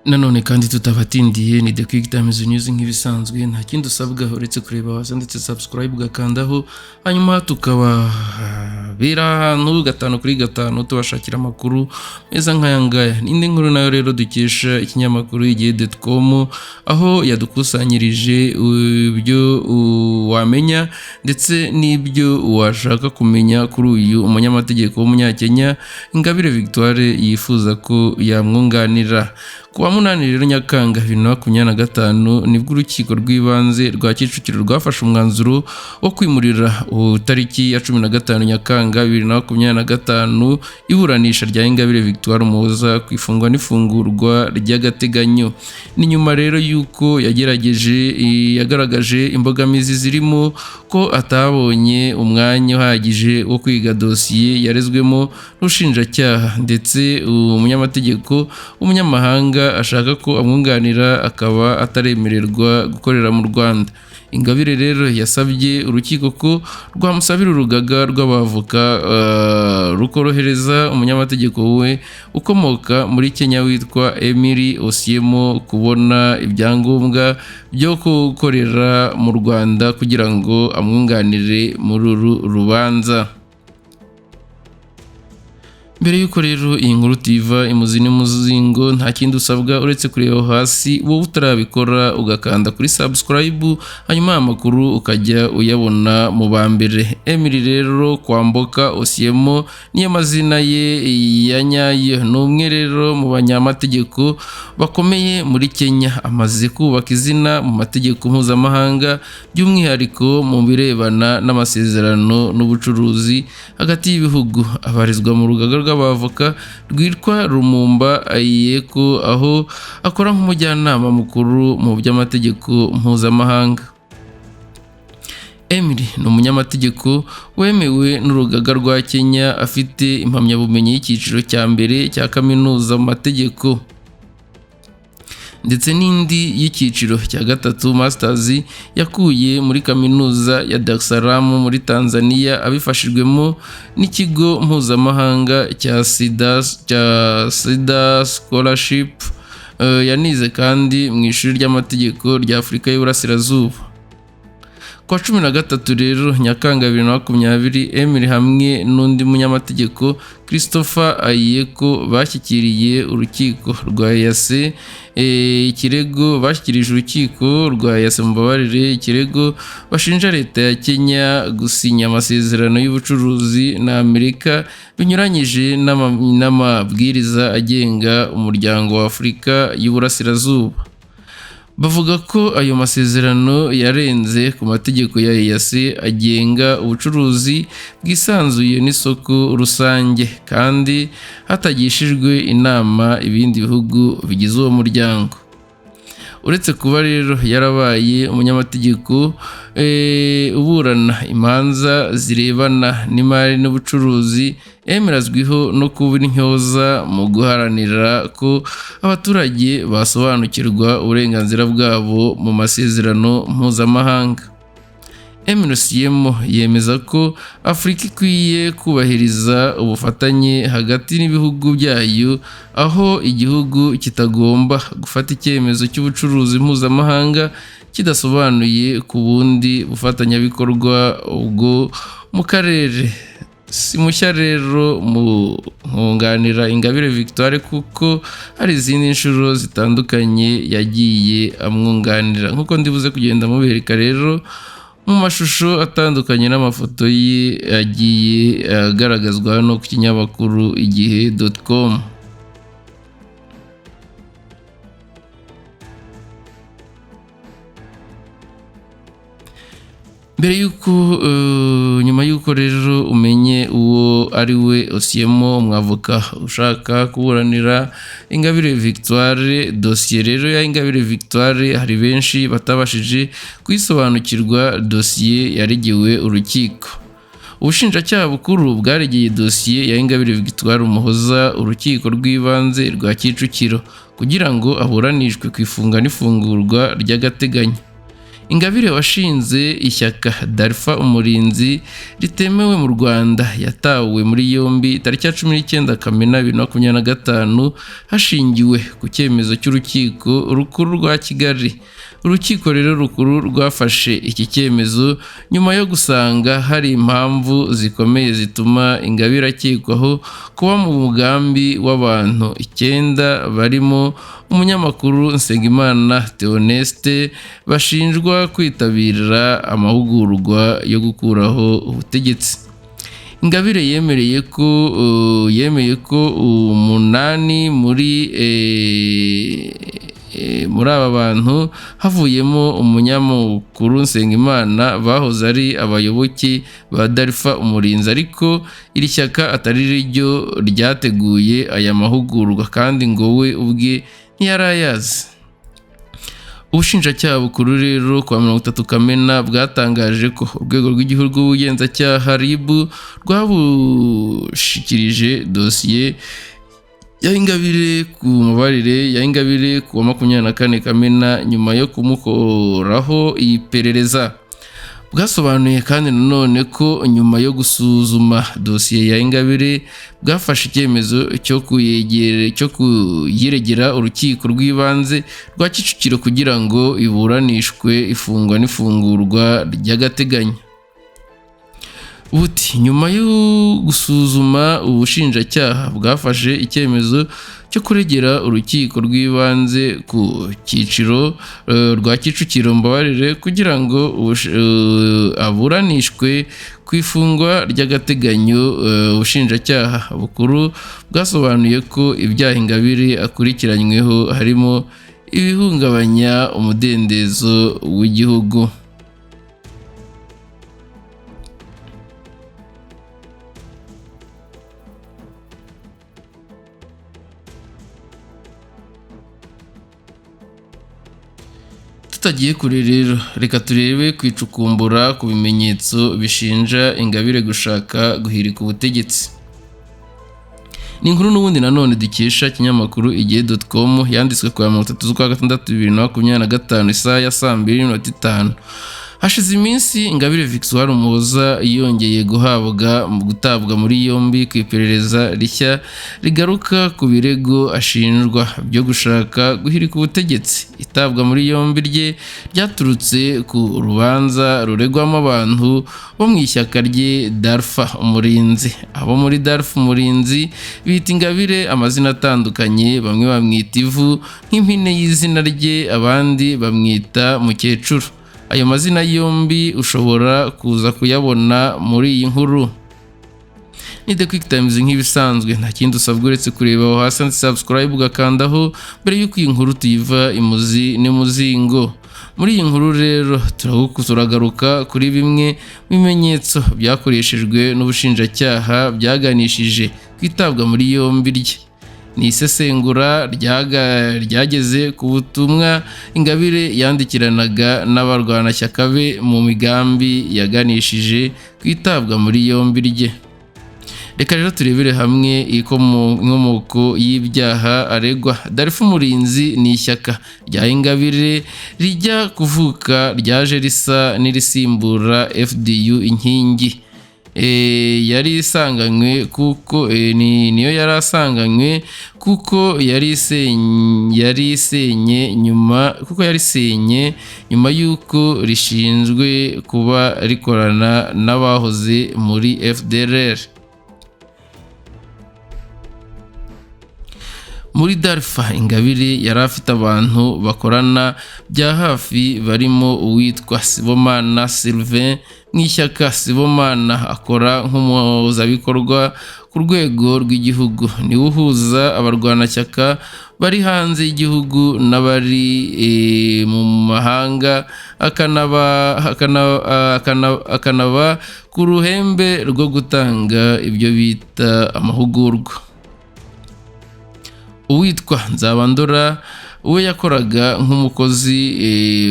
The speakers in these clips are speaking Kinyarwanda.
nanone kandi tutabatindiye ni The Quick Times News nk'ibisanzwe, nta kindi usabwa uretse kureba hasi ndetse subscribe ugakandaho, hanyuma tukaba bera ahantu 5/5 tubashakira amakuru meza nk'aya ngaya. N'indi nkuru nayo rero dukesha ikinyamakuru igihe.com, aho yadukusanyirije ibyo wamenya ndetse n'ibyo washaka kumenya kuri uyu umunyamategeko w'umunyakenya Ingabire Victoire yifuza ko yamwunganira. Kuwa 8 rero Nyakanga 2025 nibwo urukiko rw'ibanze rwa Kicukiro rwafashe umwanzuro wo kwimurira tariki ya 15 Nyakanga 2025 iburanisha rya Ingabire Victoire Umuhoza kwifungwa n'ifungurwa ry'agateganyo. Ni nyuma rero yuko yagaragaje imbogamizi zirimo ko atabonye umwanya uhagije wo kwiga dosiye yarezwemo n'ushinjacyaha, ndetse umunyamategeko w'umunyamahanga ashaka ko amwunganira akaba ataremererwa gukorera mu Rwanda. Ingabire rero yasabye urukiko ko rwamusabira urugaga rw'abavoka rukorohereza umunyamategeko we ukomoka muri Kenya witwa Emily Osiemo kubona ibyangombwa byo gukorera mu Rwanda kugira ngo amwunganire muri uru rubanza. Mbere yuko rero iyi nkuru tiva imuzi n'umuzingo, nta kindi usabwa uretse kureba hasi wowe utarabikora ugakanda kuri subscribe, hanyuma amakuru ukajya uyabona mu bambere. Emily rero Kwamboka Osiemo niyo mazina ye ya nyayo, n'umwe rero mu banyamategeko bakomeye muri Kenya, amaze kubaka izina mu mategeko mpuzamahanga by'umwihariko mu birebana n'amasezerano n'ubucuruzi hagati y'ibihugu. Abarizwa mu rugaga rw'abavoka rwitwa Lumumba Ayeko, aho akora nk'umujyanama mukuru mu by'amategeko mpuzamahanga. Emily ni umunyamategeko wemewe n'urugaga rwa Kenya, afite impamyabumenyi y'icyiciro cya mbere cya kaminuza mu mategeko ndetse n'indi y'icyiciro cya gatatu masters yakuye muri kaminuza ya Dar es Salaam muri Tanzania, abifashijwemo n'ikigo mpuzamahanga cya SIDA Scholarship. Yanize kandi mu ishuri ry'amategeko rya Afurika y'Uburasirazuba. Kwa 13 rero Nyakanga 2020 Emily hamwe n'undi munyamategeko Christopher Ayeko bashyikiriye urukiko rwa EAC bashyikirije urukiko rwa EAC ikirego bashinja leta ya Kenya gusinya amasezerano y'ubucuruzi na Amerika binyuranyije n'amabwiriza agenga umuryango wa Afurika y'Uburasirazuba. Bavuga ko ayo masezerano yarenze ku mategeko ya EAC agenga ubucuruzi bwisanzuye n'isoko rusange, kandi hatagishijwe inama ibindi bihugu bigize uwo muryango. Uretse kuba rero yarabaye umunyamategeko uburana imanza zirebana n'imari n'ubucuruzi, emerazwiho no kuba intyoza mu guharanira ko abaturage basobanukirwa uburenganzira bwabo mu masezerano mpuzamahanga. Emily Osiemo yemeza ko Afurika ikwiye kubahiriza ubufatanye hagati n'ibihugu byayo, aho igihugu kitagomba gufata icyemezo cy'ubucuruzi mpuzamahanga kidasobanuye ku bundi bufatanyabikorwa ubwo mu karere. Si mushya rero mu nkunganira Ingabire Victoire, kuko hari izindi nshuro zitandukanye yagiye amwunganira, nk'uko ndibuze kugenda mubereka rero mu mashusho atandukanye n'amafoto ye agiye agaragazwa hano ku kinyamakuru igihe.com. Nyuma y'uko rero umenye uwo ari we Osiemo, umwavoka ushaka kuburanira Ingabire Victoire, dosiye rero ya Ingabire Victoire hari benshi batabashije kwisobanukirwa dosiye yaregewe urukiko. Ubushinjacyaha bukuru bwaregeye dosiye ya Ingabire Victoire Umuhoza urukiko rw'ibanze rwa Kicukiro kugira ngo aburanishwe ku ifunga n'ifungurwa ry'agateganyo. Ingabire washinze ishyaka Darfa Umurinzi ritemewe mu Rwanda yatawe muri yombi tariki ya 19 Kamena 2025 hashingiwe ku cyemezo cy'urukiko rukuru rwa Kigali. Urukiko rero rukuru rwafashe iki cyemezo nyuma yo gusanga hari impamvu zikomeye zituma Ingabire akekwaho kuba mu mugambi w'abantu 9 barimo umunyamakuru Nsengimana Theoneste bashinjwa kwitabira amahugurwa yo gukuraho ubutegetsi. Ingabire yemeye ko 8 muri aba bantu havuyemo umunyamakuru Nsengimana bahoze ari abayoboke ba Darfa Umurinzi, ariko iri shyaka atari ryo ryateguye aya mahugurwa kandi ngo we ubwe ntiyarayazi. Ubushinjacyaha bukuru rero kwa 30 Kamena bwatangaje ko urwego rw'igihugu rw'ubugenzacyaha RIB rwabushikirije dosiye ya Ingabire ku mabarire ya Ingabire ku wa 24 Kamena nyuma yo kumukoraho iperereza. Bwasobanuye kandi nanone ko nyuma yo gusuzuma dosiye ya Ingabire bwafashe icyemezo cyo kuyiregera urukiko rw'ibanze rwa Kicukiro kugira ngo iburanishwe ifungwa n'ifungurwa ry'agateganyo. Buti nyuma yo gusuzuma ubushinjacyaha bwafashe icyemezo cyo kuregera urukiko rw'ibanze ku cyiciro rwa Kicukiro mbabarire kugira ngo aburanishwe ku ifungwa ry'agateganyo. Ubushinjacyaha bukuru bwasobanuye ko ibyaha Ingabire akurikiranyweho harimo ibihungabanya umudendezo w'igihugu. Tutagiye kure rero reka turebe kwicukumbura ku bimenyetso bishinja Ingabire gushaka guhirika ubutegetsi. Ni inkuru n'ubundi nanone dukesha kinyamakuru igihe.com yanditswe ku 30/6/2025 isaha ya 2:05. Hashize iminsi Ingabire Victoire Umuhoza yongeye gutabwa muri yombi ku iperereza rishya rigaruka ku birego ashinjwa byo gushaka guhirika ubutegetsi. Itabwa muri yombi rye ryaturutse ku rubanza ruregwamo abantu bo mu ishyaka rye Darfa Umurinzi. Abo muri Darfa Umurinzi bita Ingabire amazina atandukanye, bamwe bamwita Ivu nk'impine y'izina rye, abandi bamwita Mukecuru. Ayo mazina yombi ushobora kuza kuyabona muri iyi nkuru. Ni The Quick Times nk'ibisanzwe, nta kindi usabwa uretse kureba aho hasi subscribe ugakandaho mbere y'uko iyi nkuru tuyiva imuzi n'umuzingo. Muri iyi nkuru rero turagaruka kuri bimwe bimenyetso byakoreshejwe n'ubushinjacyaha byaganishije kwitabwa muri yombi rye. Ni isesengura ryageze ku butumwa Ingabire yandikiranaga n'abarwanashyaka be mu migambi yaganishije kwitabwa muri yombi rye. Reka rero turebere hamwe inkomoko y'ibyaha aregwa. Darfa Umurinzi ni ishyaka rya Ingabire rijya kuvuka ryaje risa n'irisimbura FDU inkingi. Yari isanganywe kuko niyo yari asanganywe kuko yari isenye nyuma y'uko rishinzwe kuba rikorana n'abahoze muri FDLR. Muri Darfa Ingabire yari afite abantu bakorana bya hafi barimo uwitwa Sibomana Sylvain. Mu ishyaka Sibomana akora nk'umuhuzabikorwa ku rwego rw'igihugu, niwe uhuza abarwanashyaka bari hanze y'igihugu n'abari mu mahanga, akanaba ku ruhembe rwo gutanga ibyo bita amahugurwa. Uwitwa Nzabandora we yakoraga nk'umukozi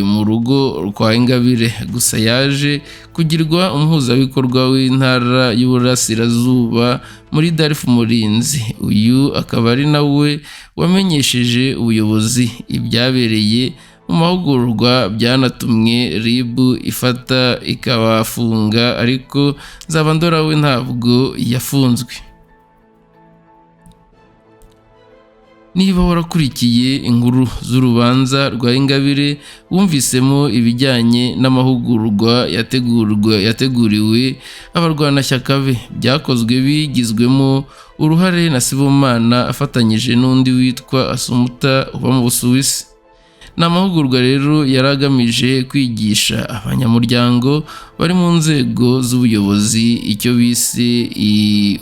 mu rugo kwa Ingabire, gusa yaje kugirwa umuhuzabikorwa w'intara y'Uburasirazuba muri Darfa Umurinzi. Uyu akaba ari nawe wamenyesheje ubuyobozi ibyabereye mu mahugurwa byanatumye RIB ifata ikabafunga, ariko Nzabandora we ntabwo yafunzwe. Niba warakurikiye inkuru z'urubanza rwa Ingabire wumvisemo ibijyanye n'amahugurwa yateguriwe abarwanashyaka be, byakozwe bigizwemo uruhare na Sibomana afatanyije n'undi witwa Asumuta uba mu Busuwisi. Ni amahugurwa rero yari agamije kwigisha abanyamuryango bari mu nzego z'ubuyobozi icyo bise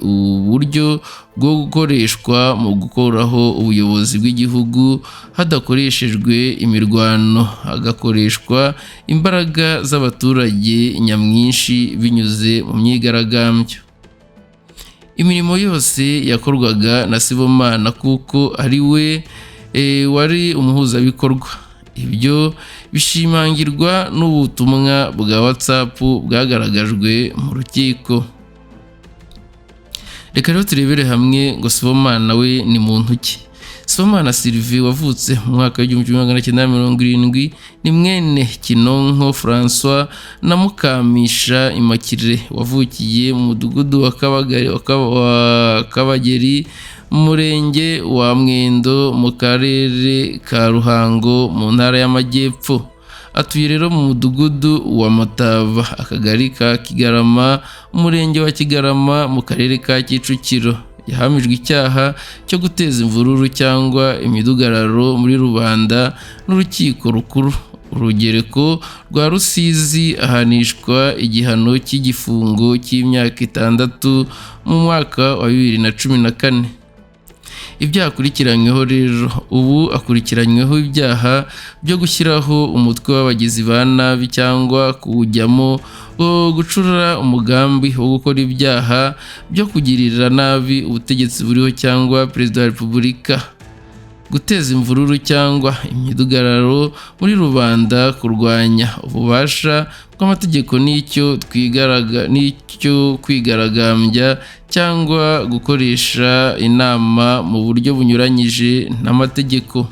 uburyo bwo gukoreshwa mu gukuraho ubuyobozi bw'igihugu hadakoreshejwe imirwano, hagakoreshwa imbaraga z'abaturage nyamwinshi binyuze mu myigaragambyo. Imirimo yose yakorwaga na Sibomana kuko ari we wari umuhuzabikorwa. Ibyo bishimangirwa n'ubutumwa bwa WhatsApp bwagaragajwe mu rukiko. Reka rero turebere hamwe ngo Sibomana we ni muntu ki. Sibomana Sylvie wavutse mu mwaka w'1970 ni mwene Kinonko François na Mukamisha Immaculée wavukiye mu mudugudu wa Kabageri mu murenge wa Mwendo mu karere ka Ruhango mu ntara y'Amajyepfo. Atuye rero mu mudugudu wa Mataba, akagari ka Kigarama, umurenge wa Kigarama mu karere ka Kicukiro. Yahamijwe icyaha cyo guteza imvururu cyangwa imidugararo muri rubanda n'urukiko rukuru. Urugereko rwa Rusizi ahanishwa igihano cy'igifungo cy'imyaka 6 mu mwaka wa 2014. Ibyaha akurikiranyweho rero, ubu akurikiranyweho ibyaha byo gushyiraho umutwe w'abagizi ba nabi cyangwa kuwujyamo, gucura umugambi wo gukora ibyaha byo kugirira nabi ubutegetsi buriho cyangwa Perezida wa Repubulika, guteza imvururu cyangwa imidugararo muri rubanda, kurwanya ububasha bw'amategeko n'icyo kwigaragambya cyangwa gukoresha inama mu buryo bunyuranyije n'amategeko.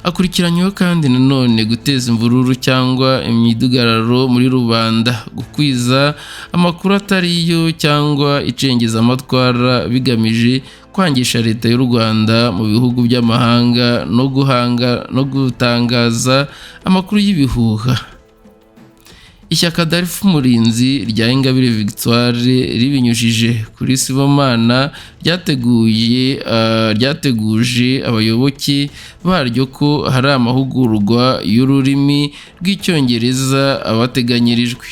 Akurikiranyweho kandi nanone guteza imvururu cyangwa imidugararo muri rubanda, gukwiza amakuru atariyo cyangwa icengezamatwara bigamije kwangisha leta y'u Rwanda mu bihugu by'amahanga no gutangaza amakuru y'ibihuha. Ishyaka Darph Umurinzi rya Ingabire Victoire ribinyujije kuri Sibomana ryateguje abayoboke baryo ko hari amahugurwa y'ururimi rw'Icyongereza abateganyirijwe.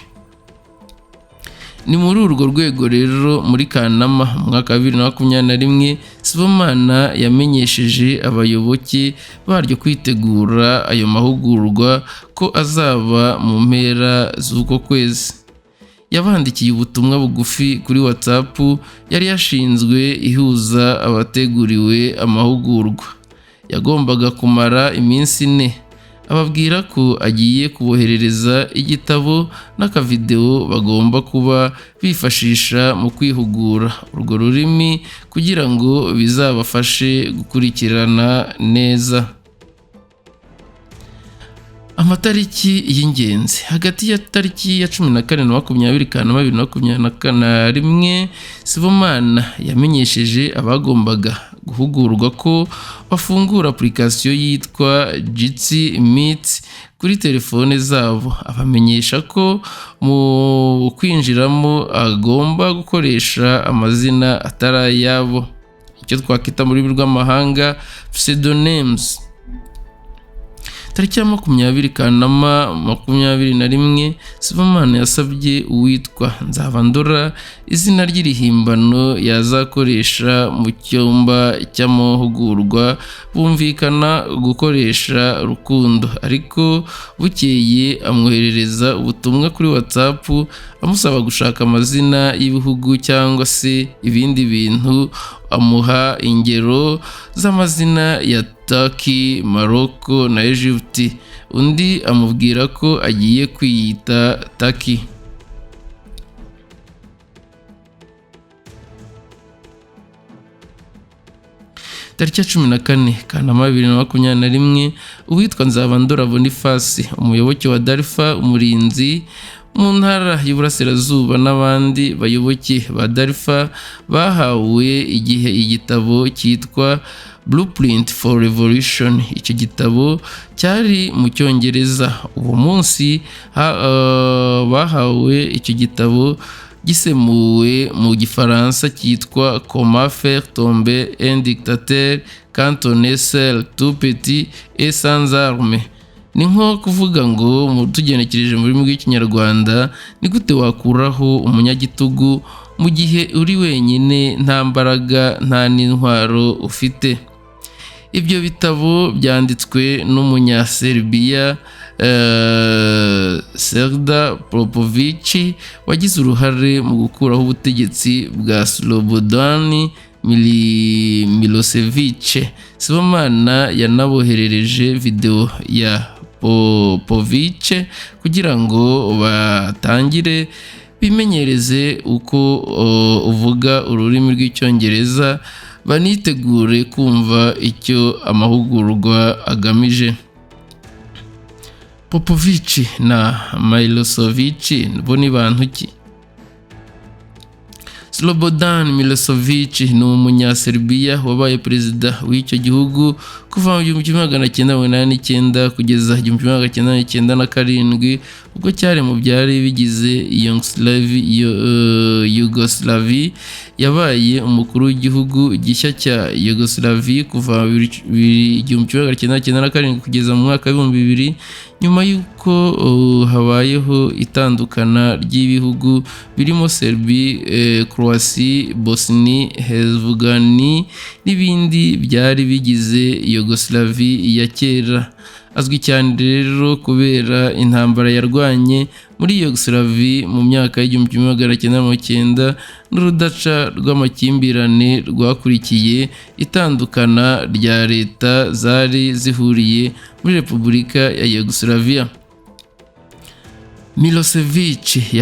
Ni muri urwo rwego rero muri Kanama mu mwaka wa 2021 Sibomana yamenyesheje abayoboke baryo kwitegura ayo mahugurwa ko azaba mu mpera z'uko kwezi. Yabandikiye ubutumwa bugufi kuri WhatsApp yari yashinzwe ihuza abateguriwe amahugurwa. Yagombaga kumara iminsi 4. Ababwira ko agiye kuboherereza igitabo n'akavideo bagomba kuba bifashisha mu kwihugura urwo rurimi kugira ngo bizabafashe gukurikirana neza. Amatariki y'ingenzi hagati ya tariki ya 14 na 20 Kanama 2021 Sibomana yamenyesheje abagombaga guhugurwa ko bafungura application yitwa Jitsi Meet kuri telefone zabo. Abamenyesha ko mu kwinjiramo agomba gukoresha amazina atari yabo, icyo twakita muri rw'amahanga pseudonyms. Tariki ya 20 Kanama 2021 Sibomana yasabye uwitwa Nzabandora izina ry'irihimbano yazakoresha mu cyumba cy'amahugurwa, bumvikana gukoresha Rukundo, ariko bukeye amwoherereza ubutumwa kuri WhatsApp amusaba gushaka amazina y'ibihugu cyangwa se ibindi bintu. Amuha ingero z'amazina ya Turkey, Morocco na Egypt. Undi amubwira ko agiye kwiyita Turkey. tariki ya 14 Kanama 2021 uwitwa Nzabandora Boniface umuyoboke wa Darfa umurinzi mu ntara y'Uburasirazuba n'abandi bayoboke ba Darfa bahawe igihe igitabo cyitwa Blueprint for Revolution. Icyo gitabo cyari mu Cyongereza. Uwo munsi bahawe icyo gitabo gisemuwe mu Gifaransa cyitwa Comment faire tomber un dictateur quand on est seul, tout petit et sans armes. Ni nko kuvuga ngo mu tugenekereje muri rw'Ikinyarwanda ni gute wakuraho umunyagitugu mu gihe uri wenyine nta mbaraga nta n'intwaro ufite. Ibyo bitabo byanditswe n'umunya-Serbia Serdar Popović wagize uruhare mu gukuraho ubutegetsi bwa Slobodan Milosevic. Sibomana yanaboherereje video ya Popović kugira ngo batangire bimenyereze uko uvuga ururimi rw'Icyongereza banitegure kumva icyo amahugurwa agamije. Popović na Milosevic bo ni bantu ki? Slobodan Milosevic ni umunya-Serbia wabaye perezida w'icyo gihugu kuva mu 1989 kugeza 1997 ubwo cyari mu byari bigize Yugoslavia. Yabaye umukuru w'igihugu gishya cya Yugoslavia kuva 1997 kugeza mu mwaka wa 2000 nyuma y'uko habayeho itandukana ry'ibihugu birimo Serbia, Croatia, Bosnia Herzegovina n'ibindi byari bigize Yugoslavia ya kera. Azwi cyane rero kubera intambara yarwanye muri Yugoslavia mu myaka y'1990 n'urudaca rw'amakimbirane rwakurikiye itandukana rya leta zari zihuriye muri Repubulika ya Yugoslavia. Milosevic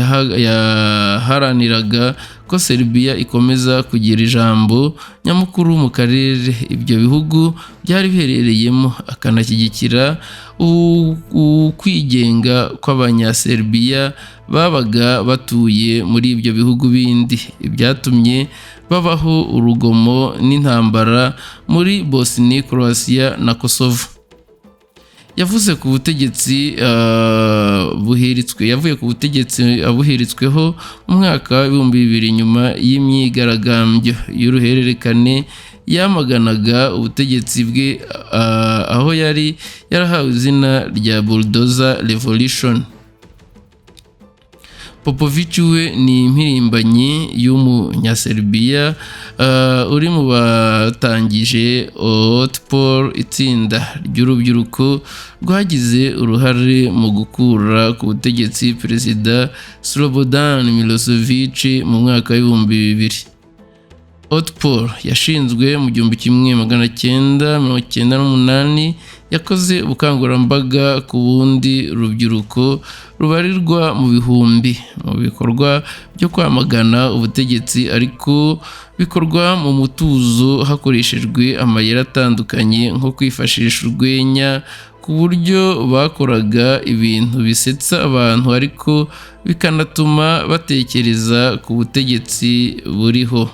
yaharaniraga ko Serbia ikomeza kugira ijambo nyamukuru mu karere ibyo bihugu byari biherereyemo, akanashyigikira ukwigenga kw'abanya-Serbia babaga batuye muri ibyo bihugu bindi. Byatumye babaho urugomo n'intambara muri Bosnia, Croatia na Kosovo. Yavuye ku butegetsi abuhiritsweho mu mwaka wa 2000 nyuma y'imyigaragambyo y'uruhererekane yamaganaga ubutegetsi bwe, aho yari yarahawe izina rya Bulldozer Revolution. Popović we ni impirimbanyi y'umunya-Serbia uri mu batangije Otpor, itsinda ry'urubyiruko rwagize uruhare mu gukura ku butegetsi Perezida Slobodan Milosevic mu mwaka wa 2000. Otpor yashinzwe mu 1998, yakoze ubukangurambaga ku bundi rubyiruko rubarirwa mu bihumbi mu bikorwa byo kwamagana ubutegetsi, ariko bikorwa mu mutuzo hakoreshejwe amayeri atandukanye nko kwifashisha urwenya, ku buryo bakoraga ibintu bisetsa abantu ariko bikanatuma batekereza ku butegetsi buriho.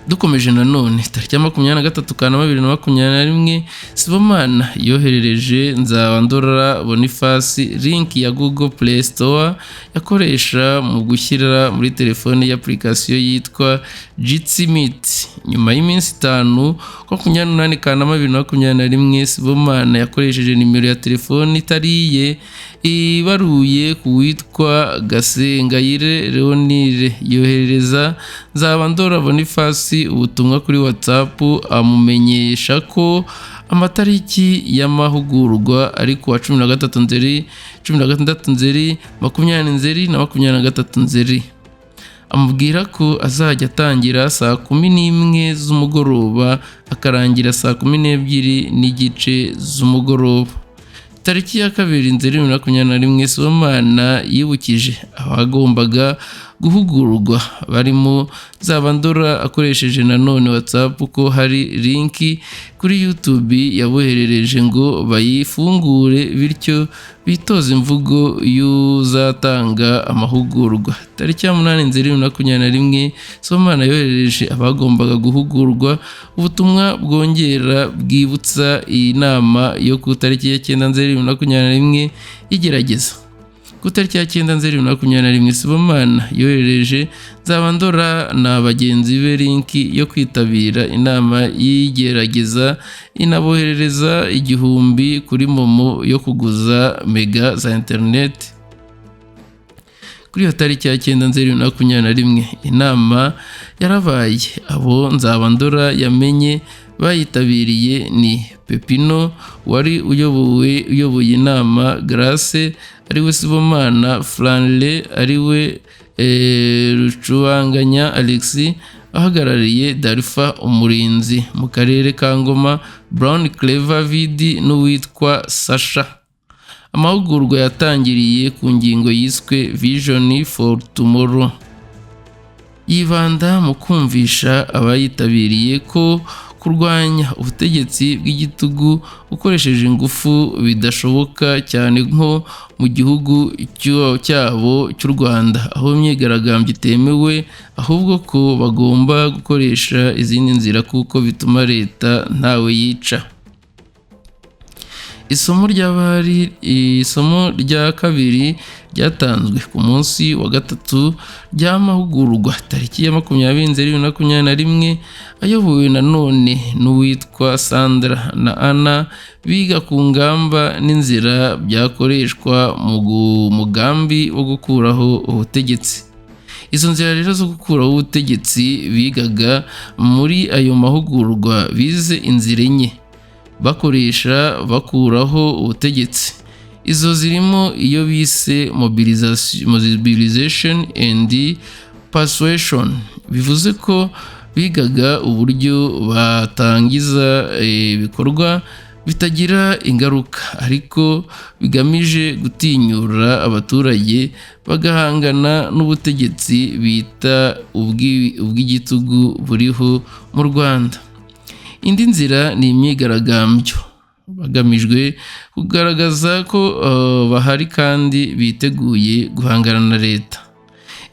Dukomeje nanone tariki ya 23 Kanama 2021 Sibomana yoherereje Nzabandora Boniface link ya Google Play Store yakoresha mu gushyira muri telefone y'application yitwa Jitsi Meet. Nyuma y'iminsi 5 kwa 28 Kanama 2021 Sibomana yakoresheje nimero ya telefone itariye ibaruye kuwitwa Gasengayire Leonire, yoherereza Nzabandora Boniface ubutumwa kuri WhatsApp amumenyesha ko amatariki y'amahugurwa ari ku wa 13 Nzeri, 16 Nzeri, 20 Nzeri na 23 Nzeri. Amubwira ko azajya atangira saa 11 z'umugoroba akarangira saa 12 n'igice z'umugoroba. tariki ya 2 Nzeri 2021 Sibomana yibukije abagombaga guhugurwa barimo Zabandora akoresheje nanone WhatsApp ko hari linki kuri YouTube yaboherereje ngo bayifungure bityo bitoza imvugo y'uzatanga amahugurwa. Tariki ya 8 Nzeri 2021 Sibomana yoherereje abagombaga guhugurwa ubutumwa bwongera bwibutsa iyi nama yo ku tariki ya 9 Nzeri 2021 igerageza. Ku tariki ya 9 Nzeri 2021 Sibomana yoherereje Zabandora na bagenzi be linki yo kwitabira inama y'igerageza inaboherereza 1000 kuri Momo yo kuguza mega za internet. Kuri iyo tariki ya 9 Nzeri 2021 inama yarabaye. Abo Zabandora yamenye bayitabiriye ni Pepino wari uyoboye inama, Grace ariwe Sibomana, Franle ariwe Rucuwanganya Alexis ahagarariye Darfa Umurinzi mu karere ka Ngoma, Brown Clever Vidi n'uwitwa Sasha. Amahugurwa yatangiriye ku ngingo yiswe Vision for Tomorrow, yibanda mu kumvisha abayitabiriye ko kurwanya ubutegetsi bw'igitugu ukoresheje ingufu bidashoboka cyane nko mu gihugu cyabo cy'u Rwanda aho imyigaragambyo itemewe, ahubwo ko bagomba gukoresha izindi nzira kuko bituma leta ntawe yica. Isomo rya kabiri ryatanzwe ku munsi wa gatatu ry'amahugurwa tariki ya 20 Nzeri 2021 ayobowe nanone n'uwitwa Sandra na Anna biga ku ngamba n'inzira byakoreshwa mu mugambi wo gukuraho ubutegetsi. Izo nzira rero zo gukuraho ubutegetsi bigaga muri ayo mahugurwa bize inzira enye bakoresha bakuraho ubutegetsi. Izo zirimo iyo bise mobilization and persuasion, bivuze ko bigaga uburyo batangiza ibikorwa bitagira ingaruka ariko bigamije gutinyura abaturage bagahangana n'ubutegetsi bita ubw'igitugu buriho mu Rwanda. Indi nzira ni imyigaragambyo bagamijwe kugaragaza ko bahari kandi biteguye guhangana na leta.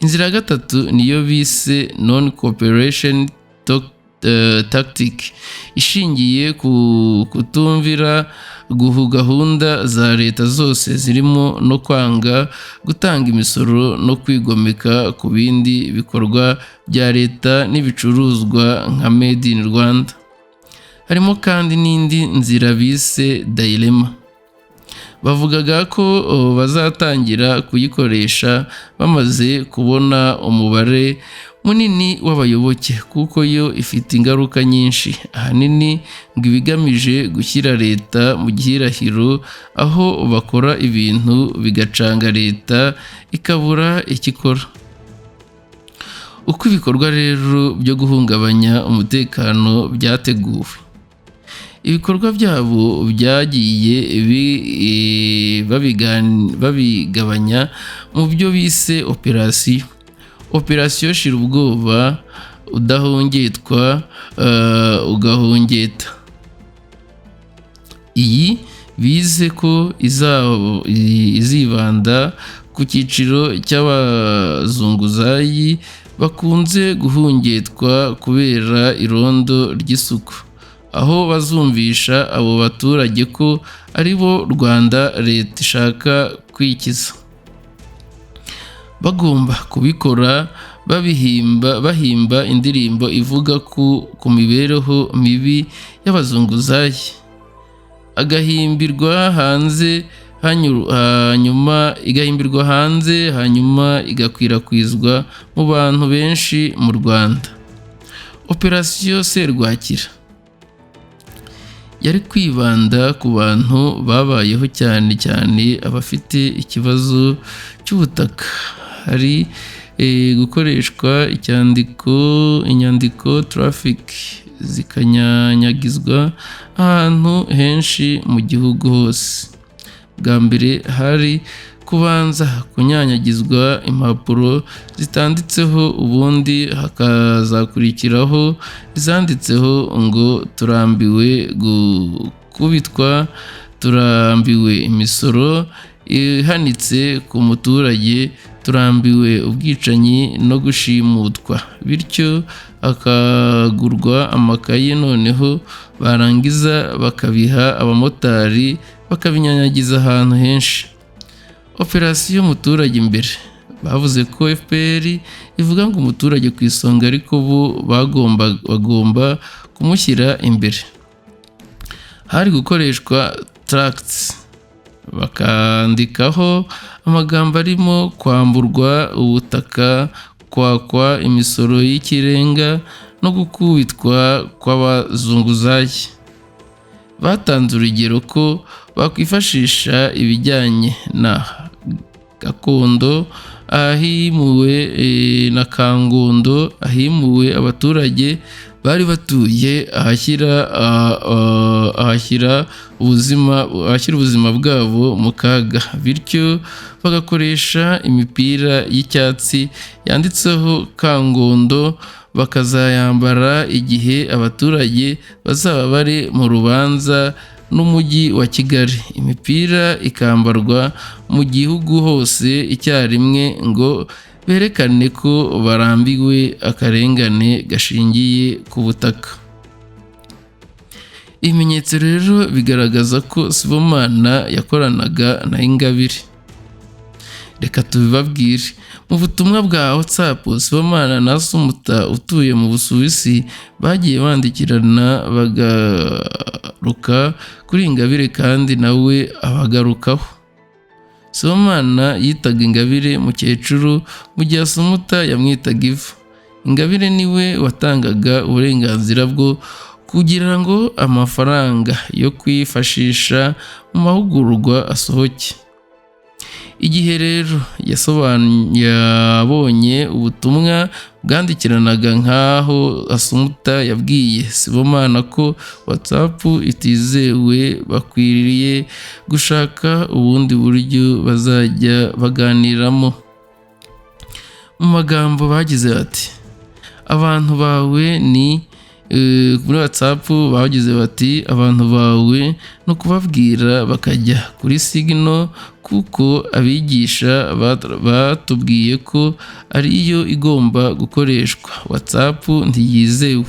Inzira ya gatatu niyo bise non cooperation tactic, ishingiye ku kutumvira gahunda za leta zose zirimo no kwanga gutanga imisoro no kwigomeka ku bindi bikorwa bya leta n'ibicuruzwa nka Made in Rwanda. Harimo kandi n'indi nzira bise dilemma, bavugaga ko bazatangira kuyikoresha bamaze kubona umubare munini w'abayoboke kuko yo ifite ingaruka nyinshi, ahanini ngo ibigamije gushyira leta mu gihirahiro aho bakora ibintu bigacanga leta ikabura ikikora. Uko ibikorwa rero byo guhungabanya umutekano byateguwe, ibikorwa byabo byagiye babigabanya mu byo bise operasiyo shira ubwoba, udahongetwa ugahongeta. Iyi bize ko izibanda ku cyiciro cy'abazunguzayi bakunze guhungetwa kubera irondo ry'isuku, aho bazumvisha abo baturage ko ari bo Rwanda leta ishaka kwikiza. Bagomba kubikora bahimba indirimbo ivuga ku mibereho mibi y'abazunguzayi, igahimbirwa hanze hanyuma igakwirakwizwa mu bantu benshi mu Rwanda. Operasiyo Serwakira yari kwibanda ku bantu babayeho cyane cyane abafite ikibazo cy'ubutaka, hari gukoreshwa inyandiko traffic zikanyanyagizwa ahantu henshi mu gihugu hose. Bwa mbere hari kubanza kunyanyagizwa impapuro zitanditseho, ubundi hakazakurikiraho izanditseho ngo turambiwe gukubitwa, turambiwe imisoro ihanitse ku muturage, turambiwe ubwicanyi no gushimutwa. Bityo hakagurwa amakaye, noneho barangiza bakabiha abamotari bakabinyanyagiza ahantu henshi. Operasiyo Muturage Imbere. Bavuze ko FPR ivuga ngo umuturage ku isonga, ariko bo bagomba kumushyira imbere. Hari gukoreshwa tracts bakandikaho amagambo arimo kwamburwa ubutaka, kwakwa imisoro y'ikirenga no gukubitwa kw'abazunguzayi. Batanze urugero ko bakwifashisha ibijyanye na Gakondo ahimuwe na Kangondo ahimuwe abaturage bari batuye ahashyira ubuzima bwabo mu kaga, bityo bagakoresha imipira y'icyatsi yanditseho Kangondo, bakazayambara igihe abaturage bazaba bari mu rubanza n'umujyi wa Kigali. Imipira ikambarwa mu gihugu hose icyarimwe ngo berekane ko barambiwe akarengane gashingiye ku butaka. Ibimenyetso rero bigaragaza ko Sibomana yakoranaga na Ingabire. Reka tubibabwire. Mu butumwa bwa WhatsApp, Sibomana na Asumuta utuye mu Busuwisi bagiye bandikirana bagaruka kuri Ingabire kandi nawe abagarukaho. Sibomana yitaga Ingabire mukecuru, mu gihe Asumuta yamwitaga Ivu. Ingabire niwe watangaga uburenganzira bwo kugira ngo amafaranga yo kwifashisha mu mahugurwa asohoke. Igihe rero yabonye ubutumwa bwandikiranaga nk'aho Asumuta yabwiye Sibomana ko WhatsApp itizewe, bakwiriye gushaka ubundi buryo bazajya baganiramo. Mu magambo bagize bati, abantu bawe ni muri WhatsApp bagize bati, abantu bawe no kubabwira bakajya kuri Signal, kuko abigisha batubwiye ko ariyo igomba gukoreshwa, WhatsApp ntiyizewe.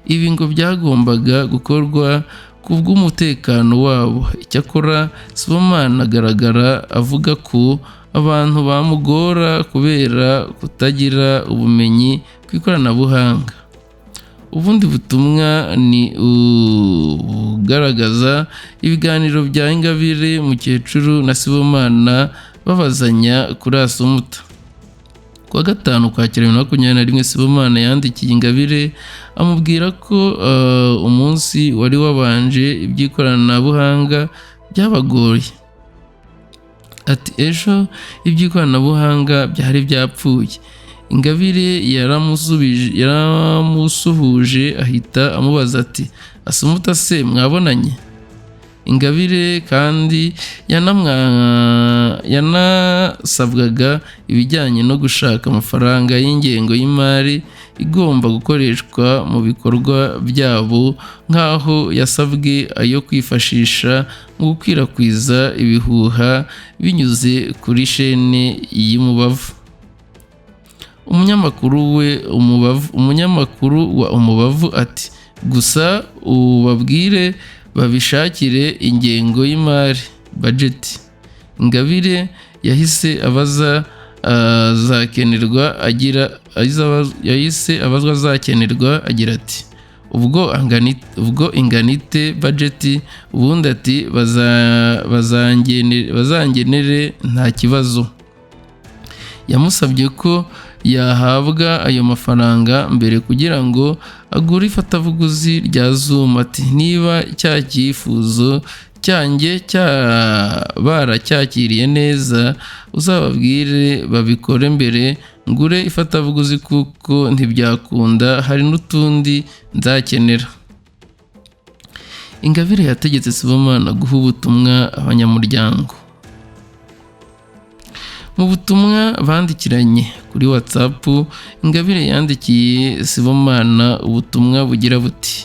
Ibi ngo byagombaga gukorwa ku bw'umutekano wabo. Icyakora Sibomana agaragara avuga ko abantu bamugora kubera kutagira ubumenyi ku ikoranabuhanga. Ubundi butumwa ni ugaragaza ibiganiro bya Ingabire mukecuru na Sibomana babazanya kuri Asumuta. Kuwa gatanu Ukwakira 2021, Sibomana yandikiye Ingabire amubwira ko umunsi wari wabanje iby'ikoranabuhanga byabagoye. Ati, ejo iby'ikoranabuhanga byari byapfuye. Ingabire yaramusuhuje ahita amubaza ati, Asumuta se mwabonanye? Ingabire kandi yanasabwaga ibijyanye no gushaka amafaranga y'ingengo y'imari igomba gukoreshwa mu bikorwa byabo, nk'aho yasabwe ayo kwifashisha mu gukwirakwiza ibihuha binyuze kuri shene y'Umubavu. Umunyamakuru wa Umubavu ati, gusa ubabwire babishakire ingengo y'imari budget. Ingabire yahise abazwa azakenerwa agira ati, ubwo inganite budget, ubundi ati bazangenere nta kibazo. Yamusabye ko yahabwa ayo mafaranga mbere kugira ngo agure ifatabuguzi rya Zoom. Ati, niba cya cyifuzo cyanjye baracyakiriye neza, uzababwire babikore mbere ngure ifatabuguzi, kuko ntibyakunda, hari n'utundi nzakenera. Ingabire yategetse Sibomana guha ubutumwa abanyamuryango. Mu butumwa bandikiranye kuri WhatsApp, Ingabire yandikiye Sibomana ubutumwa bugira buti: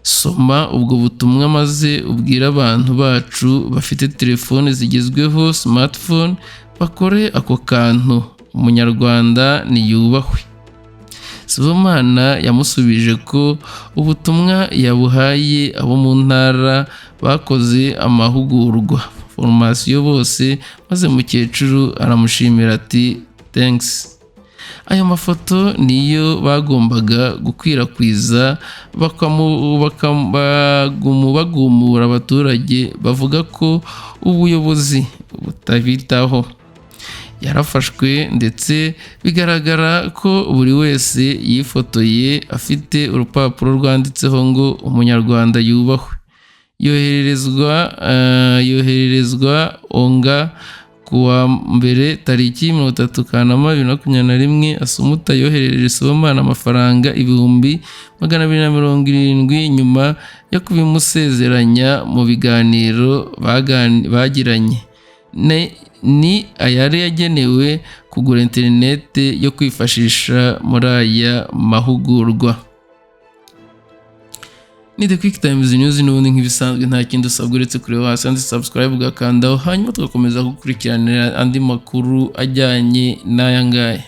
soma ubwo butumwa maze ubwire abantu bacu bafite telefone zigezweho smartphone bakore ako kantu, umunyarwanda niyubahwe. Sibomana yamusubije ko ubutumwa yabuhaye abo mu ntara bakoze amahugurwa formation bose, maze mukecuru aramushimira ati thanks. Ayo mafoto niyo bagombaga gukwirakwiza bagumura abaturage bavuga ko ubuyobozi butabitaho. Yarafashwe ndetse bigaragara ko buri wese yifotoye afite urupapuro rwanditseho ngo umunyarwanda yubahwe. Yohererezwa onga kuwa mbere tariki 30 Kanama 2021. Asumuta yoherereje Sibomana amafaranga 270 nyuma yo kubimusezeranya mu biganiro bagiranye. Ni ayari yagenewe kugura interinete yo kwifashisha muri aya mahugurwa. Ni The Quick Times News, n'ubundi nk'ibisanzwe nta kindi usabwa uretse kureba hasi kandi subscribe ugakandaho, hanyuma tugakomeza gukurikiranira andi makuru ajyanye n'aya ngaya.